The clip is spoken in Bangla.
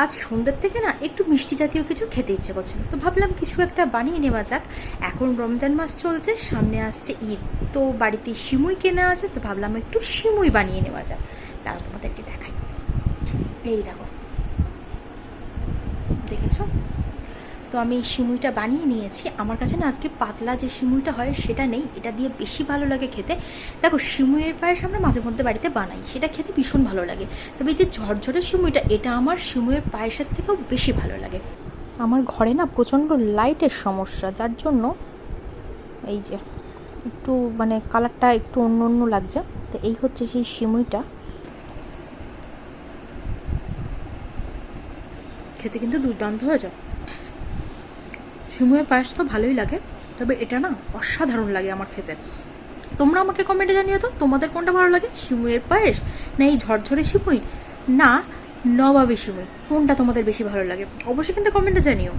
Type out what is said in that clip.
আজ সন্ধ্যের থেকে না একটু মিষ্টি জাতীয় কিছু খেতে ইচ্ছে করছিল, তো ভাবলাম কিছু একটা বানিয়ে নেওয়া যাক। এখন রমজান মাস চলছে, সামনে আসছে ঈদ, তো বাড়িতে সিমুই কেনা আছে, তো ভাবলাম একটু সিমুই বানিয়ে নেওয়া যাক। তারা তোমাদেরকে দেখাই, এই দেখো, দেখেছো তো আমি এই সিমুইটা বানিয়ে নিয়েছি। আমার কাছে না আজকে পাতলা যে সিমুইটা হয় সেটা নেই, এটা দিয়ে বেশি ভালো লাগে খেতে। দেখো, সিমুইয়ের পায়েস আমরা মাঝে মধ্যে বাড়িতে বানাই, সেটা খেতে ভীষণ ভালো লাগে। তবে এই যে ঝরঝরে সিমুইটা, এটা আমার সিমুইয়ের পায়েসের থেকেও বেশি ভালো লাগে। আমার ঘরে না প্রচণ্ড লাইটের সমস্যা, যার জন্য এই যে একটু মানে কালারটা একটু অন্য অন্য লাগছে। তো এই হচ্ছে সেই সিমুইটা, খেতে কিন্তু দুর্দান্ত হয়ে যায়। সিমুইয়ের পায়েস তো ভালোই লাগে, তবে এটা না অসাধারণ লাগে আমার খেতে। তোমরা আমাকে কমেন্টে জানিও তো তোমাদের কোনটা ভালো লাগে, সিমুইয়ের পায়েস না এই ঝরঝরে সিমুই, না নবাবী সিমুই, কোনটা তোমাদের বেশি ভালো লাগে অবশ্যই কিন্তু কমেন্টে জানিও।